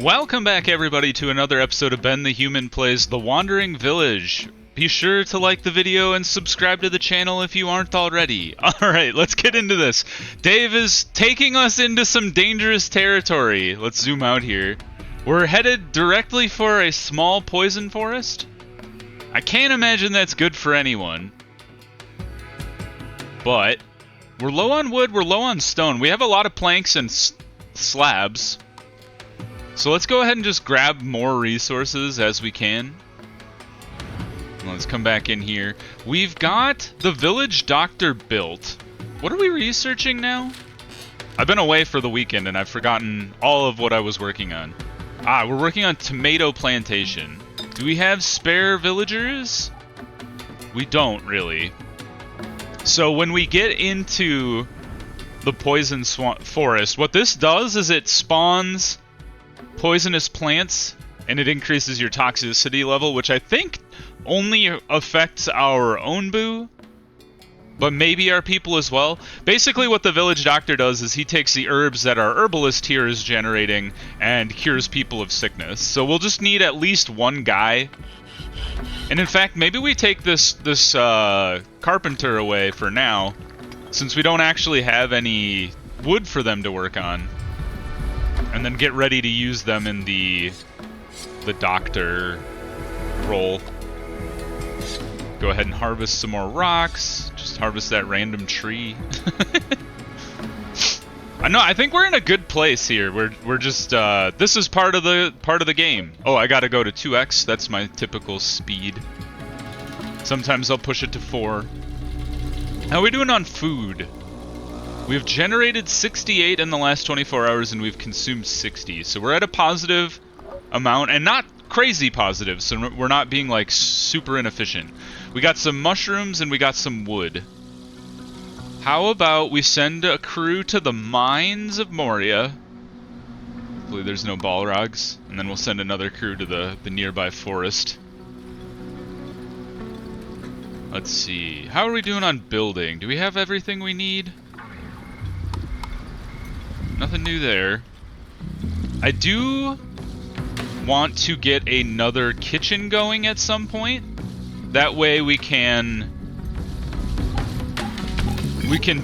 Welcome back, everybody, to another episode of Ben the Human Plays The Wandering Village. Be sure to like the video and subscribe to the channel if you aren't already. Alright, let's get into this. Dave is taking us into some dangerous territory. Let's zoom out here. We're headed directly for a small poison forest. I can't imagine that's good for anyone. But we're low on wood, we're low on stone. We have a lot of planks and slabs. So let's go ahead and just grab more resources as we can. Let's come back in here. We've got the village doctor built. What are we researching now? I've been away for the weekend and I've forgotten all of what I was working on. We're working on tomato plantation. Do we have spare villagers? We don't really. So when we get into the poison swamp forest, what this does is it spawns poisonous plants and it increases your toxicity level, which I think only affects our Onbu, but maybe our people as well. Basically what the village doctor does is he takes the herbs that our herbalist here is generating and cures people of sickness. So we'll just need at least one guy. And in fact, maybe we take this carpenter away for now, since we don't actually have any wood for them to work on. And then get ready to use them in the doctor role. Go ahead and harvest some more rocks. Just harvest that random tree. I think we're in a good place here. We're just this is part of the game. Oh, I gotta go to 2x. That's my typical speed. Sometimes I'll push it to 4. How are we doing on food? We've generated 68 in the last 24 hours and we've consumed 60. So we're at a positive amount, and not crazy positive, so we're not being like super inefficient. We got some mushrooms and we got some wood. How about we send a crew to the mines of Moria? Hopefully there's no Balrogs. And then we'll send another crew to the nearby forest. Let's see. How are we doing on building? Do we have everything we need? Nothing new there. I do want to get another kitchen going at some point. That way we can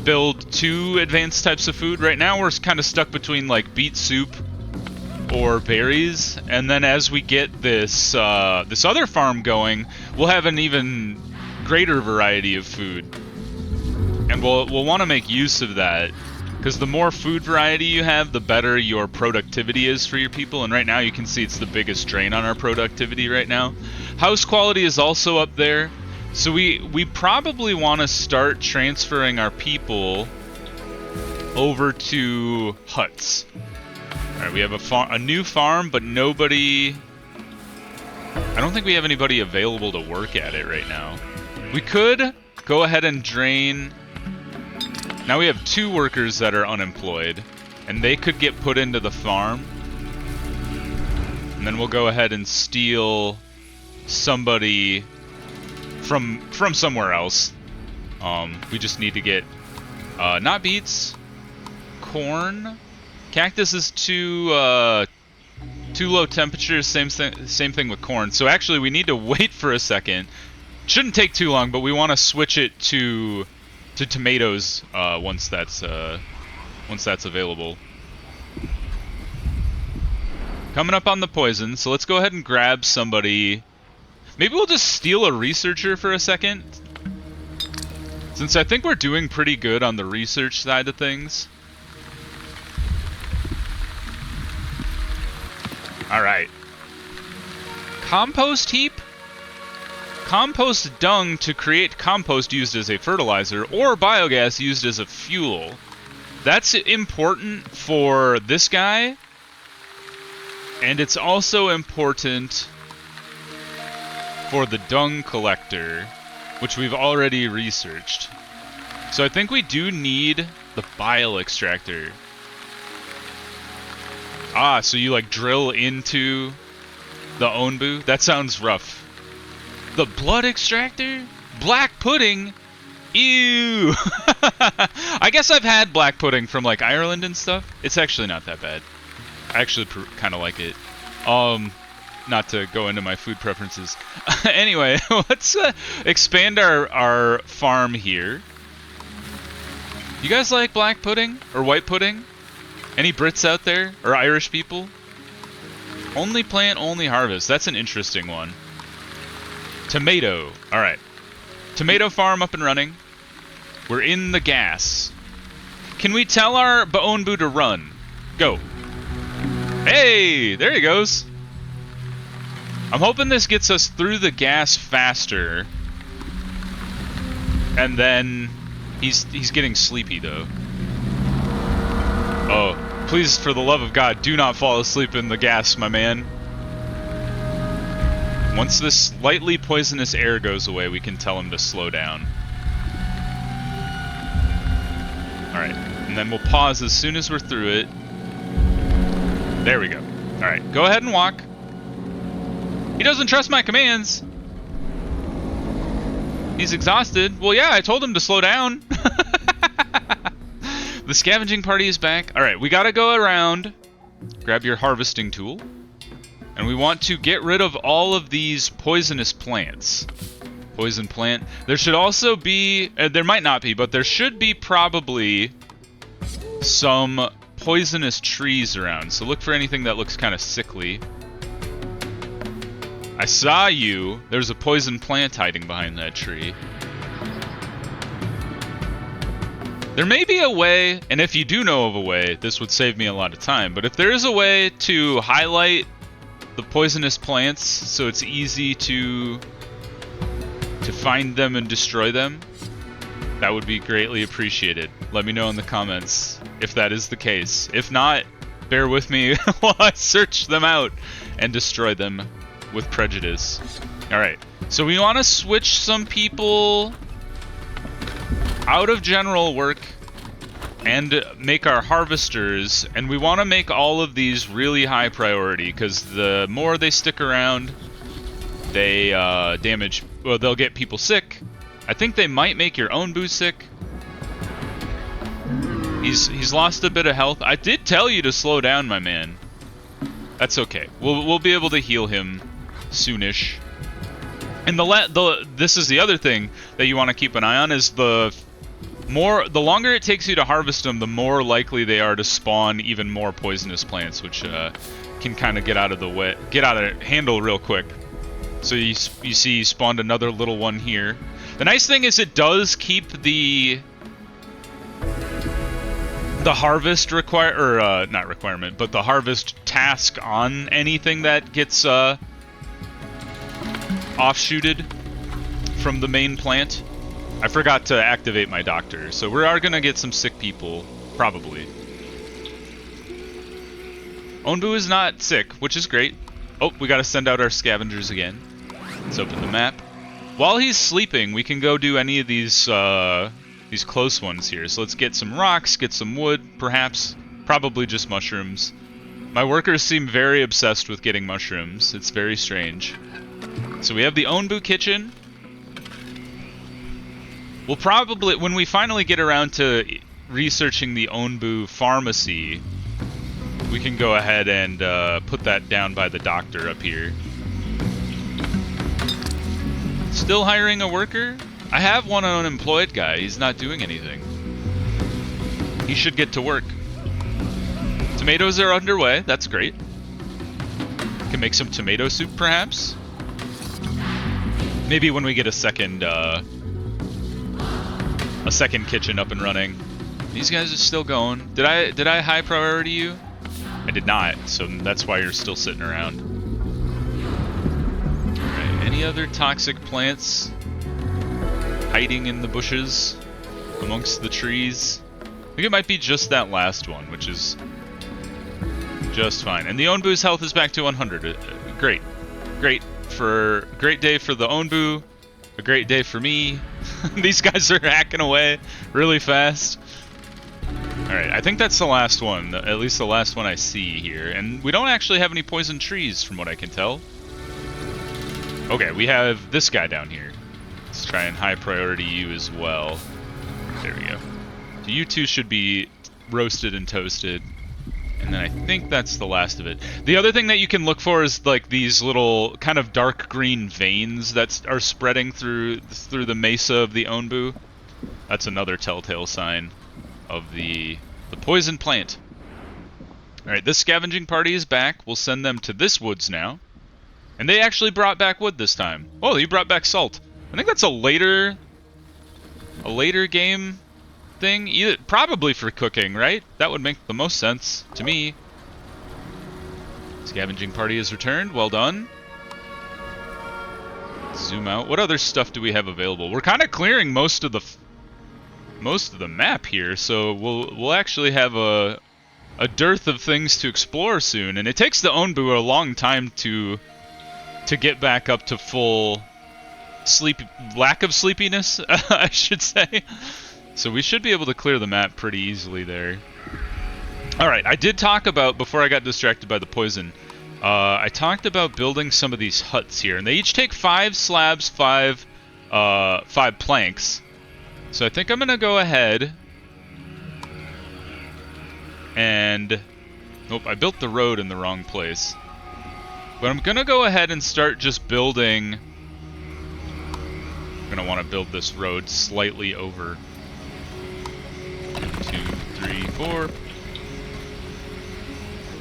build 2 advanced types of food. Right now we're kind of stuck between like beet soup or berries, and then as we get this this other farm going, we'll have an even greater variety of food. And we'll want to make use of that. Because the more food variety you have, the better your productivity is for your people. And right now you can see it's the biggest drain on our productivity right now. House quality is also up there. So we probably want to start transferring our people over to huts. Alright, we have a new farm, but nobody... I don't think we have anybody available to work at it right now. We could go ahead and drain... Now we have 2 workers that are unemployed, and they could get put into the farm. And then we'll go ahead and steal somebody from somewhere else. We just need to get not beets, corn. Cactus is too low temperature. Same thing with corn. So actually, we need to wait for a second. Shouldn't take too long, but we want to switch it to tomatoes once that's available. Coming up on the poison, so let's go ahead and grab somebody. Maybe we'll just steal a researcher for a second, since I think we're doing pretty good on the research side of things. Alright. Compost heap? Compost dung to create compost used as a fertilizer, or biogas used as a fuel. That's important for this guy, and it's also important for the dung collector, which we've already researched. So I think we do need the bile extractor. So you like drill into the Onbu? That sounds rough. The blood extractor? Black pudding? Ew! I guess I've had black pudding from like Ireland and stuff. It's actually not that bad. I actually kind of like it. Not to go into my food preferences. Anyway, let's expand our farm here. You guys like black pudding or white pudding? Any Brits out there or Irish people? Only plant, only harvest. That's an interesting one. Tomato. All right. Tomato farm up and running. We're in the gas. Can we tell our Onbu to run? Go. Hey, there he goes. I'm hoping this gets us through the gas faster. And then he's getting sleepy though. Oh, please, for the love of God, do not fall asleep in the gas, my man. Once this slightly poisonous air goes away, we can tell him to slow down. Alright, and then we'll pause as soon as we're through it. There we go. Alright, go ahead and walk. He doesn't trust my commands. He's exhausted. Well, yeah, I told him to slow down. The scavenging party is back. Alright, we gotta go around. Grab your harvesting tool. And we want to get rid of all of these poisonous plants. Poison plant. There should also be... there might not be, but there should be probably some poisonous trees around. So look for anything that looks kind of sickly. I saw you. There's a poison plant hiding behind that tree. There may be a way, and if you do know of a way, this would save me a lot of time, but if there is a way to highlight the poisonous plants so it's easy to find them and destroy them, that would be greatly appreciated. Let me know in the comments if that is the case. If not, bear with me while I search them out and destroy them with prejudice. Alright, so we want to switch some people out of general work and make our harvesters, and we want to make all of these really high priority because the more they stick around, they damage, well, they'll get people sick. I think they might make your Onbu sick. He's lost a bit of health. I did tell you to slow down, my man. That's okay. We'll be able to heal him soonish. And this is the other thing that you want to keep an eye on is the longer it takes you to harvest them, the more likely they are to spawn even more poisonous plants, which can kind of get out of handle real quick. So you see, he spawned another little one here. The nice thing is it does keep the harvest not requirement, but the harvest task on anything that gets offshooted from the main plant. I forgot to activate my doctor, so we are gonna get some sick people, probably. Onbu is not sick, which is great. Oh, we gotta send out our scavengers again. Let's open the map. While he's sleeping, we can go do any of these close ones here. So let's get some rocks, get some wood, perhaps. Probably just mushrooms. My workers seem very obsessed with getting mushrooms. It's very strange. So we have the Onbu kitchen. We'll probably, when we finally get around to researching the Onbu pharmacy, we can go ahead and put that down by the doctor up here. Still hiring a worker? I have one unemployed guy. He's not doing anything. He should get to work. Tomatoes are underway. That's great. Can make some tomato soup, perhaps? Maybe when we get a second kitchen up and running. These guys are still going. Did I high priority you? I did not, so that's why you're still sitting around. Alright, any other toxic plants hiding in the bushes amongst the trees? I think it might be just that last one, which is just fine. And the Onbu's health is back to 100. Great. Great day for the Onbu. A great day for me. These guys are hacking away really fast. Alright, I think that's the last one. At least the last one I see here. And we don't actually have any poison trees from what I can tell. Okay, we have this guy down here. Let's try and high priority you as well. There we go. So you two should be roasted and toasted. And then I think that's the last of it. The other thing that you can look for is like these little kind of dark green veins that are spreading through the mesa of the Onbu. That's another telltale sign of the poison plant. Alright, this scavenging party is back. We'll send them to this woods now. And they actually brought back wood this time. Oh, you brought back salt. I think that's a later game thing, probably for cooking, right? That would make the most sense to me. Scavenging party has returned. Well done. Zoom out. What other stuff do we have available? We're kind of clearing most of the map here, so we'll actually have a dearth of things to explore soon. And it takes the Onbu a long time to get back up to full lack of sleepiness, I should say. So we should be able to clear the map pretty easily there. Alright, I did talk about, before I got distracted by the poison, I talked about building some of these huts here. And they each take 5 slabs, 5 planks. So I think I'm going to go ahead and... Nope, I built the road in the wrong place. But I'm going to go ahead and start just building... I'm going to want to build this road slightly over. 2, 3, 4.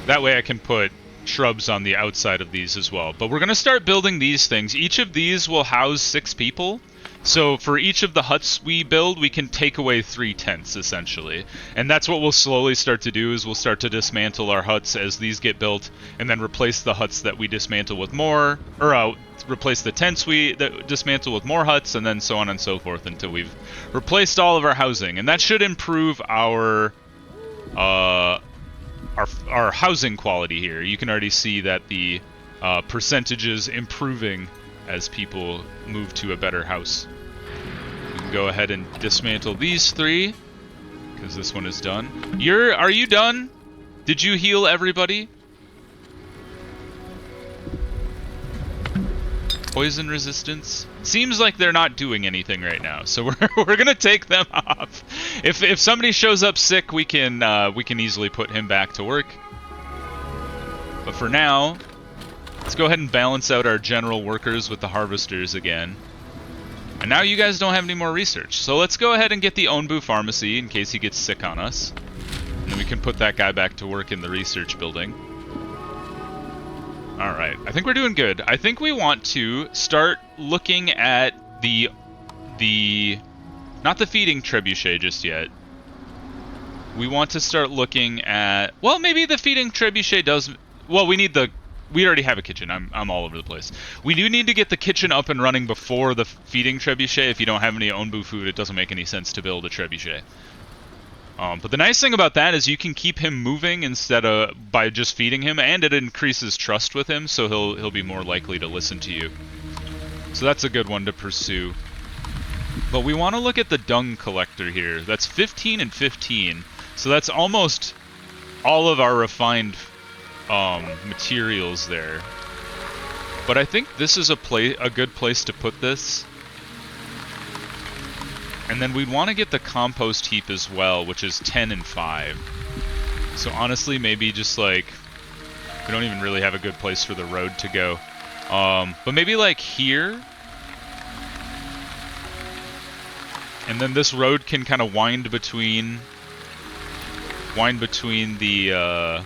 That way I can put shrubs on the outside of these as well. But we're going to start building these things. Each of these will house 6 people. So for each of the huts we build, we can take away 3 tents, essentially. And that's what we'll slowly start to do, is we'll start to dismantle our huts as these get built, and then replace the huts that we dismantle with more, or replace the tents that dismantle with more huts, and then so on and so forth until we've replaced all of our housing. And that should improve our housing quality here. You can already see that the percentage is improving as people move to a better house. We can go ahead and dismantle these 3, because this one is done. Are you done? Did you heal everybody? Poison resistance. Seems like they're not doing anything right now, so we're gonna take them off. If somebody shows up sick, we can easily put him back to work. But for now, let's go ahead and balance out our general workers with the harvesters again. And now you guys don't have any more research, so let's go ahead and get the Onbu pharmacy in case he gets sick on us. And then we can put that guy back to work in the research building. Alright, I think we're doing good. I think we want to start looking at not the feeding trebuchet just yet. We want to start looking at... Well, maybe the feeding trebuchet does... Well, we already have a kitchen. I'm all over the place. We do need to get the kitchen up and running before the feeding trebuchet. If you don't have any Onbu food, it doesn't make any sense to build a trebuchet. But the nice thing about that is you can keep him moving instead of by just feeding him, and it increases trust with him, so he'll be more likely to listen to you. So that's a good one to pursue. But we want to look at the dung collector here. That's 15 and 15. So that's almost all of our refined materials there. But I think this is a good place to put this. And then we'd want to get the compost heap as well, which is 10 and 5. So honestly, maybe just like... We don't even really have a good place for the road to go. But maybe like here. And then this road can kind of wind between the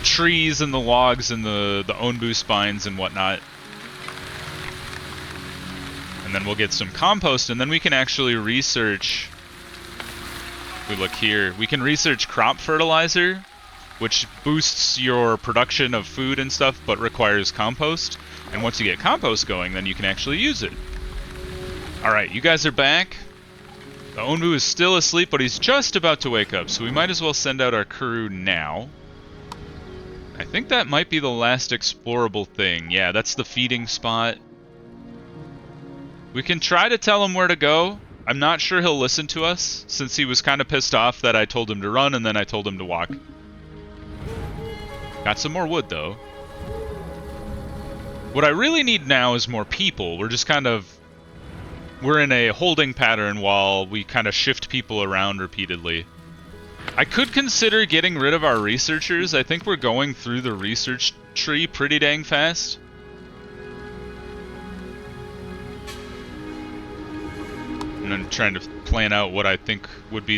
trees and the logs and the Onbu spines and whatnot. And then we'll get some compost, and then we can actually research... If we look here, we can research crop fertilizer, which boosts your production of food and stuff, but requires compost. And once you get compost going, then you can actually use it. Alright, you guys are back. The Onbu is still asleep, but he's just about to wake up, so we might as well send out our crew now. I think that might be the last explorable thing. Yeah, that's the feeding spot. We can try to tell him where to go. I'm not sure he'll listen to us, since he was kind of pissed off that I told him to run and then I told him to walk. Got some more wood, though. What I really need now is more people. We're just kind of... We're in a holding pattern while we kind of shift people around repeatedly. I could consider getting rid of our researchers. I think we're going through the research tree pretty dang fast. And I'm trying to plan out what I think would be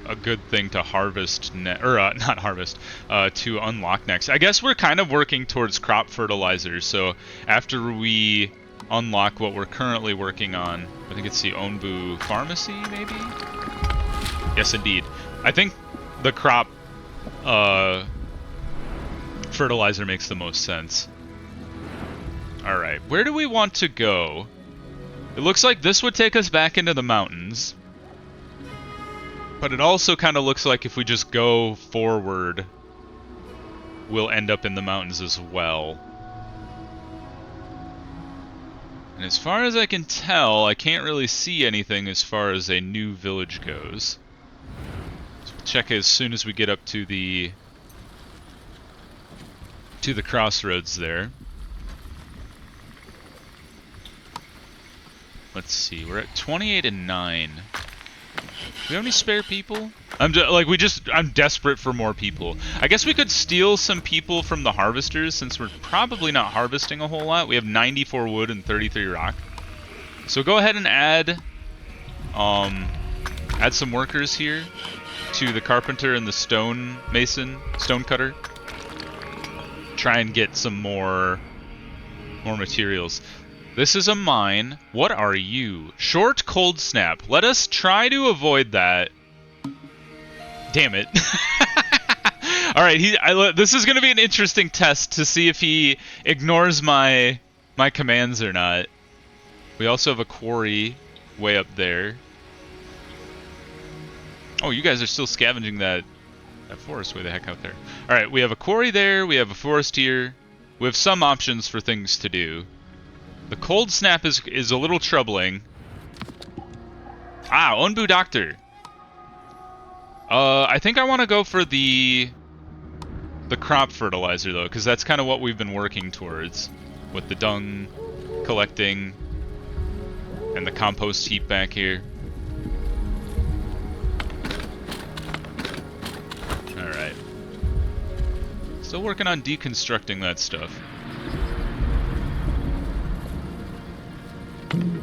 a good thing to harvest, not harvest, to unlock next. I guess we're kind of working towards crop fertilizer, so after we unlock what we're currently working on, I think it's the Onbu pharmacy, maybe? Yes, indeed. I think the crop fertilizer makes the most sense. Alright, where do we want to go? It looks like this would take us back into the mountains. But it also kind of looks like if we just go forward, we'll end up in the mountains as well. And as far as I can tell, I can't really see anything as far as a new village goes. So we'll check as soon as we get up to the crossroads there. Let's see, we're at 28 and 9. Do we have any spare people? I'm desperate for more people. I guess we could steal some people from the harvesters since we're probably not harvesting a whole lot. We have 94 wood and 33 rock. So go ahead and add some workers here to the carpenter and the stone cutter. Try and get some more materials. This is a mine. What are you? Short cold snap. Let us try to avoid that. Damn it. Alright, this is going to be an interesting test to see if he ignores my commands or not. We also have a quarry way up there. Oh, you guys are still scavenging that forest way the heck out there. Alright, we have a quarry there. We have a forest here. We have some options for things to do. The cold snap is a little troubling. Ah, Onbu Doctor. I think I want to go for the crop fertilizer, though, because that's kind of what we've been working towards. With the dung collecting and the compost heap back here. Alright. Still working on deconstructing that stuff.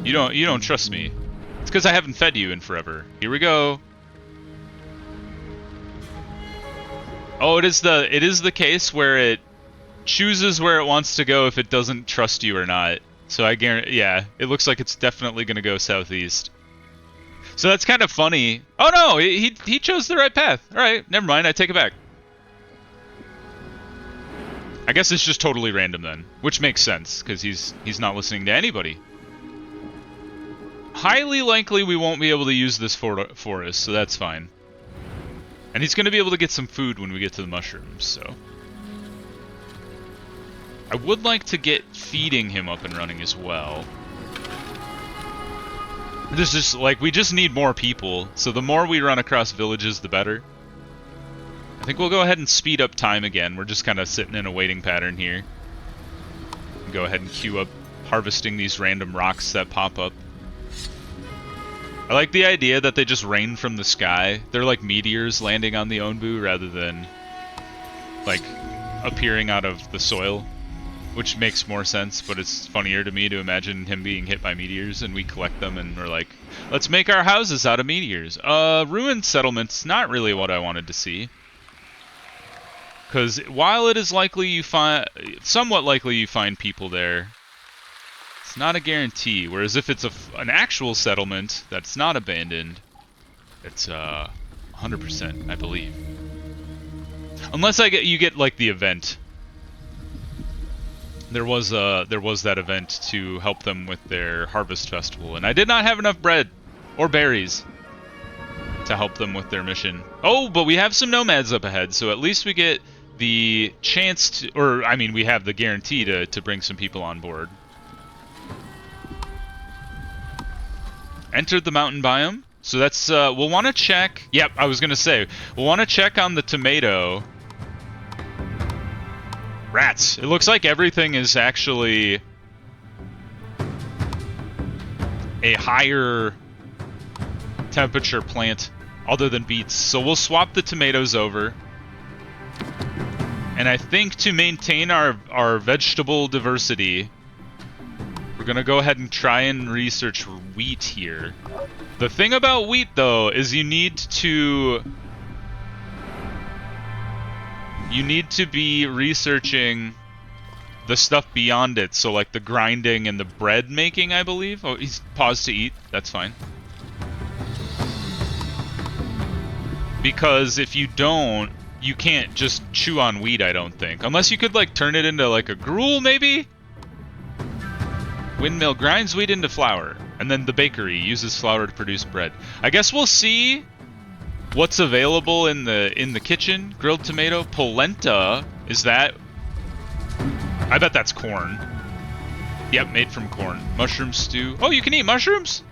You don't trust me. It's because I haven't fed you in forever. Here we go. Oh, it is the case where it chooses where it wants to go if it doesn't trust you or not. So I guarantee, yeah, it looks like it's definitely gonna go southeast. So that's kind of funny. Oh no, he chose the right path. All right, never mind. I take it back. I guess it's just totally random then, which makes sense because he's not listening to anybody. Highly likely we won't be able to use this forest, so that's fine. And he's going to be able to get some food when we get to the mushrooms, so... I would like to get feeding him up and running as well. This is like, we just need more people, so the more we run across villages, the better. I think we'll go ahead and speed up time again. We're just kind of sitting in a waiting pattern here. Go ahead and queue up harvesting these random rocks that pop up. I like the idea that they just rain from the sky. They're like meteors landing on the Onbu rather than like appearing out of the soil, which makes more sense, but it's funnier to me to imagine him being hit by meteors and we collect them and we're like, let's make our houses out of meteors. Ruined settlements, not really what I wanted to see. Because while it is likely somewhat likely you find people there, it's not a guarantee. Whereas if it's an actual settlement that's not abandoned, it's 100%, I believe. Unless you get like the event. There was that event to help them with their harvest festival, and I did not have enough bread or berries to help them with their mission. Oh, but we have some nomads up ahead, so at least we get the chance to, or I mean, we have the guarantee to bring some people on board. Entered the mountain biome, so that's we'll want to check. Yep, I was gonna say we'll want to check on the tomato. Rats. It looks like everything is actually a higher temperature plant other than beets. So we'll swap the tomatoes over. And I think to maintain our vegetable diversity, we're going to go ahead and try and research wheat here. The thing about wheat, though, is you need to be researching the stuff beyond it. So, like the grinding and the bread making, I believe. Oh, he's paused to eat. That's fine. Because if you don't, you can't just chew on wheat, I don't think. Unless you could, like, turn it into, like, a gruel, maybe? Windmill grinds wheat into flour. And then the bakery uses flour to produce bread. I guess we'll see what's available in the kitchen. Grilled tomato. Polenta. Is that... I bet that's corn. Yep, made from corn. Mushroom stew. Oh, you can eat mushrooms?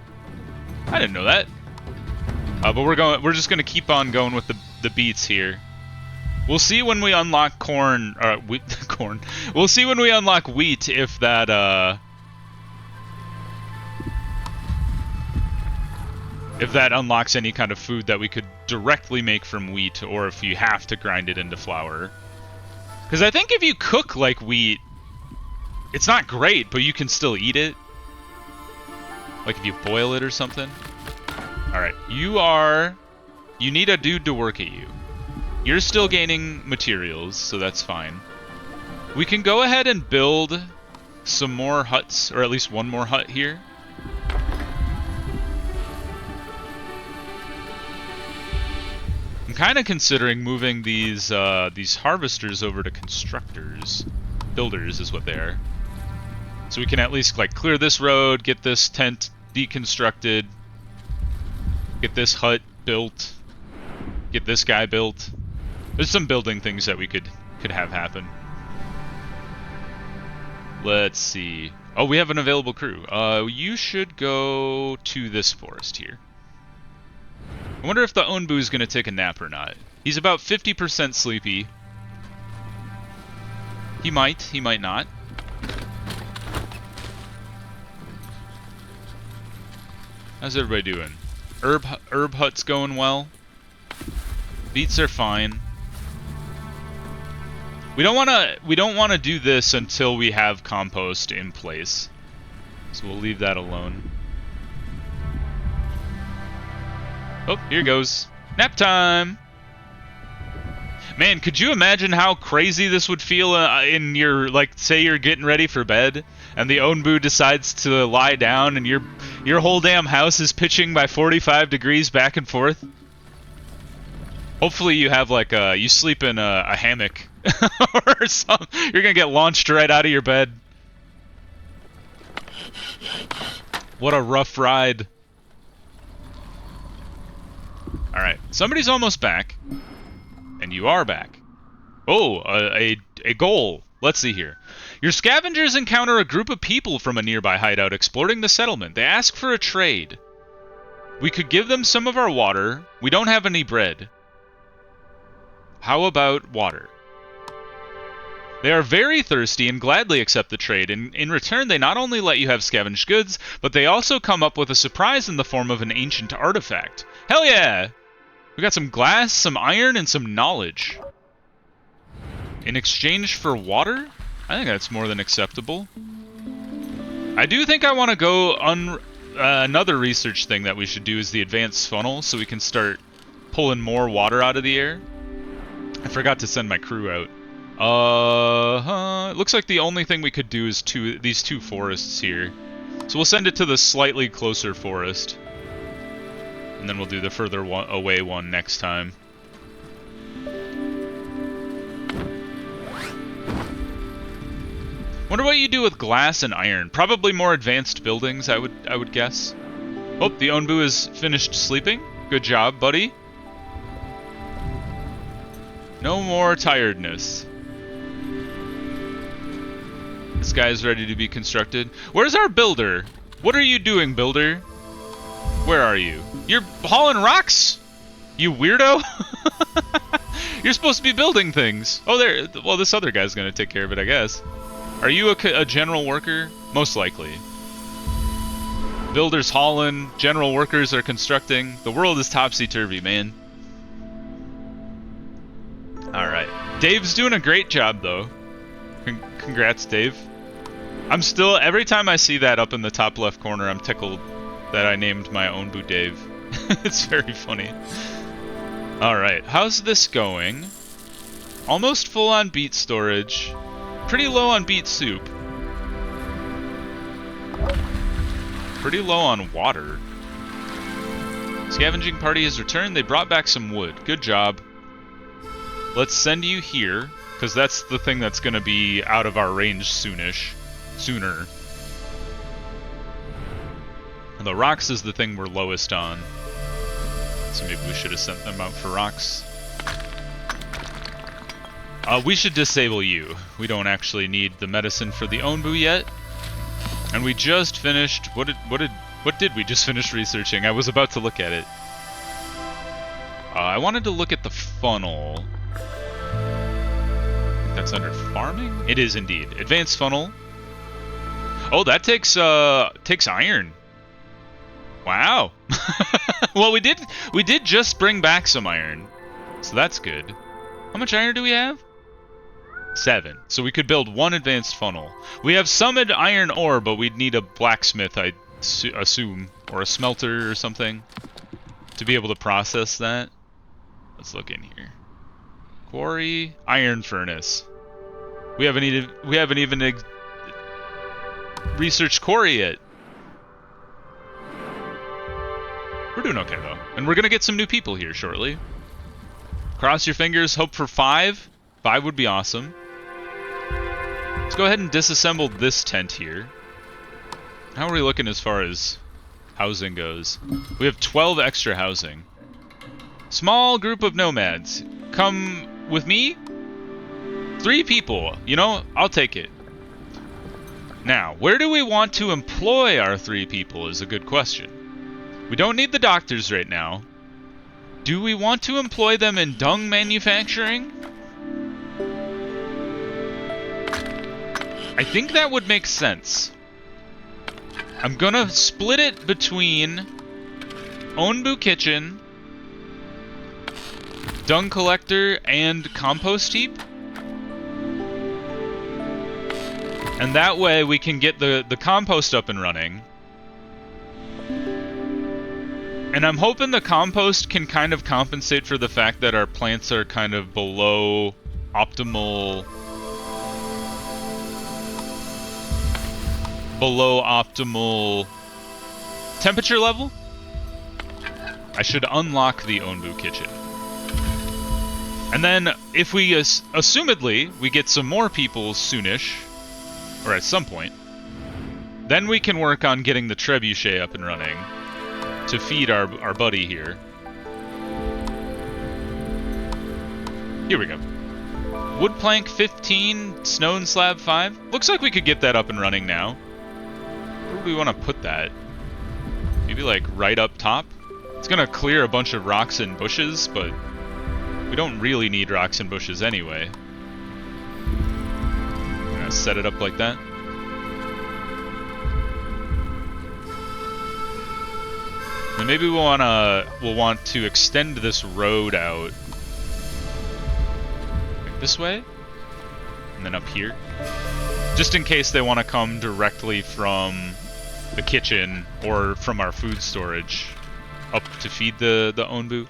I didn't know that. But we're just gonna keep on going with the beets here. We'll see when we unlock corn. Corn. We'll see when we unlock wheat if that unlocks any kind of food that we could directly make from wheat, or if you have to grind it into flour. Because I think if you cook like wheat, it's not great, but you can still eat it. Like if you boil it or something. Alright, you need a dude to work at you. You're still gaining materials, so that's fine. We can go ahead and build some more huts, or at least one more hut here. I'm kind of considering moving these harvesters over to constructors. Builders is what they are. So we can at least like clear this road, get this tent deconstructed, get this hut built, get this guy built. There's some building things that we could have happen. Let's see. Oh, we have an available crew. You should go to this forest here. I wonder if the Onbu is going to take a nap or not. He's about 50% sleepy. He might not. How's everybody doing? Herb hut's going well. Beets are fine. We don't want to do this until we have compost in place. So we'll leave that alone. Oh, here goes. Nap time! Man, could you imagine how crazy this would feel in your, like, say you're getting ready for bed, and the Onbu decides to lie down, and your whole damn house is pitching by 45 degrees back and forth? Hopefully you have, like, you sleep in a hammock, or something. You're gonna get launched right out of your bed. What a rough ride. Alright, somebody's almost back. And you are back. Oh, a goal. Let's see here. Your scavengers encounter a group of people from a nearby hideout exploring the settlement. They ask for a trade. We could give them some of our water. We don't have any bread. How about water? They are very thirsty and gladly accept the trade. In return, they not only let you have scavenged goods, but they also come up with a surprise in the form of an ancient artifact. Hell yeah! We got some glass, some iron, and some knowledge. In exchange for water? I think that's more than acceptable. I do think I want to go another research thing that we should do is the advanced funnel, so we can start pulling more water out of the air. I forgot to send my crew out. It looks like the only thing we could do is these two forests here. So we'll send it to the slightly closer forest. And then we'll do the further away one next time. Wonder what you do with glass and iron. Probably more advanced buildings, I would guess. Oh, the Onbu is finished sleeping. Good job, buddy. No more tiredness. This guy's ready to be constructed. Where's our builder? What are you doing, builder? Where are you? You're hauling rocks? You weirdo? You're supposed to be building things. Oh, there. Well, this other guy's gonna take care of it, I guess. Are you a general worker? Most likely. Builders hauling, general workers are constructing. The world is topsy-turvy, man. Alright. Dave's doing a great job, though. Congrats, Dave. I'm still, every time I see that up in the top left corner, I'm tickled that I named my Onbu Dave. It's very funny. Alright, how's this going? Almost full on beet storage. Pretty low on beet soup. Pretty low on water. Scavenging party has returned. They brought back some wood. Good job. Let's send you here, because that's the thing that's going to be out of our range sooner. And the rocks is the thing we're lowest on. So maybe we should have sent them out for rocks. We should disable you. We don't actually need the medicine for the Onbu yet. And we just finished... What did we just finish researching? I was about to look at it. I wanted to look at the funnel. That's under farming? It is indeed. Advanced funnel. Oh, that takes iron. Wow. Well, we did just bring back some iron. So that's good. How much iron do we have? 7. So we could build 1 advanced funnel. We have some iron ore, but we'd need a blacksmith, I assume, or a smelter or something to be able to process that. Let's look in here. Quarry, iron furnace. We haven't even researched quarry yet. We're doing okay though, and we're gonna get some new people here shortly. Cross your fingers, hope for 5. 5 would be awesome. Let's go ahead and disassemble this tent here. How are we looking as far as housing goes? We have 12 extra housing. Small group of nomads. Come with me? 3 people. You know, I'll take it. Now, where do we want to employ our 3 people is a good question. We don't need the doctors right now. Do we want to employ them in dung manufacturing? I think that would make sense. I'm gonna split it between Onbu Kitchen, Dung Collector, and Compost Heap. And that way we can get the compost up and running. And I'm hoping the compost can kind of compensate for the fact that our plants are kind of below optimal temperature level. I should unlock the Onbu Kitchen. And then if we assumedly we get some more people soonish, or at some point, then we can work on getting the trebuchet up and running to feed our buddy here. Here we go. Wood plank 15, stone slab 5. Looks like we could get that up and running now. Where do we want to put that? Maybe like right up top? It's gonna clear a bunch of rocks and bushes, but we don't really need rocks and bushes anyway. I'm gonna set it up like that. And maybe we'll want to extend this road out like this way, and then up here, just in case they want to come directly from the kitchen or from our food storage up to feed the Onbu.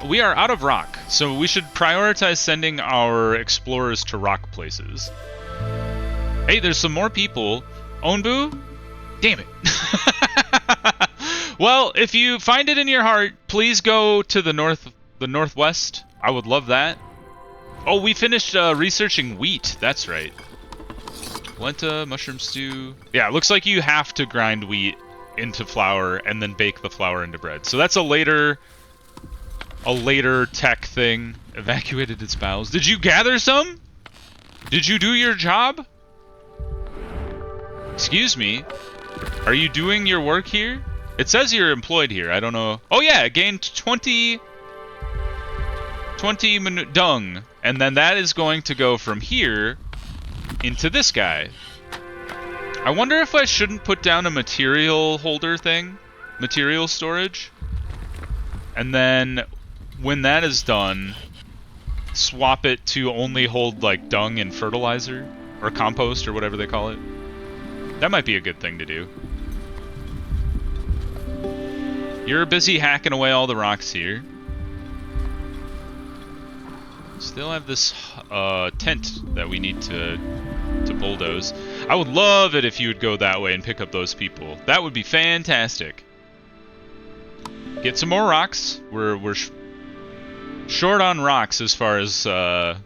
We are out of rock, so we should prioritize sending our explorers to rock places. Hey, there's some more people. Onbu? Damn it. Well, if you find it in your heart, please go to the northwest. I would love that. Oh, we finished researching wheat. That's right. Polenta, mushroom stew. Yeah, it looks like you have to grind wheat into flour and then bake the flour into bread. So that's a later tech thing. Evacuated its bowels. Did you gather some? Did you do your job? Excuse me. Are you doing your work here? It says you're employed here. I don't know. Oh yeah, it gained 20 dung. And then that is going to go from here into this guy. I wonder if I shouldn't put down a material holder thing, material storage, and then when that is done, swap it to only hold like dung and fertilizer, or compost, or whatever they call it. That might be a good thing to do. You're busy hacking away all the rocks here. Still have this tent that we need to bulldoze. I would love it if you would go that way and pick up those people. That would be fantastic. Get some more rocks. We're short on rocks as far as our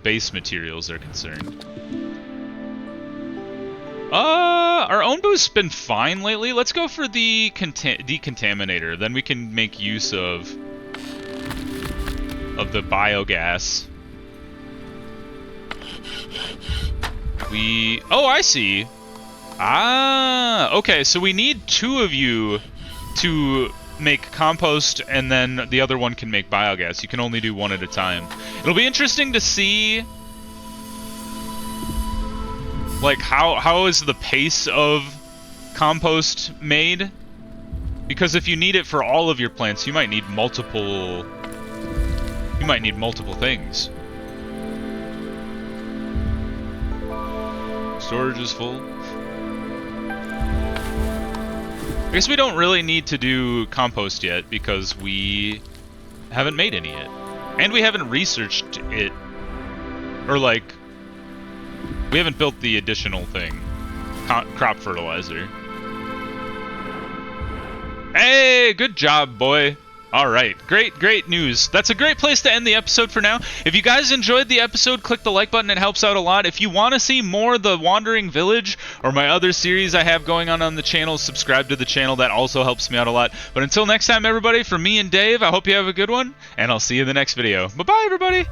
base materials are concerned. Our Onbu's been fine lately. Let's go for the decontaminator. Then we can make use of the biogas. Oh, I see. Ah, okay, so we need 2 of you to make compost, and then the other one can make biogas. You can only do 1 at a time. It'll be interesting to see, like, how is the pace of compost made? Because if you need it for all of your plants, you might need multiple things. Storage is full. I guess we don't really need to do compost yet because we haven't made any yet. And we haven't researched it. Or like, we haven't built the additional thing. Crop fertilizer. Hey, good job, boy. Alright, great news. That's a great place to end the episode for now. If you guys enjoyed the episode, click the like button, it helps out a lot. If you want to see more of The Wandering Village, or my other series I have going on the channel, subscribe to the channel, that also helps me out a lot. But until next time, everybody, from me and Dave, I hope you have a good one, and I'll see you in the next video. Bye-bye, everybody!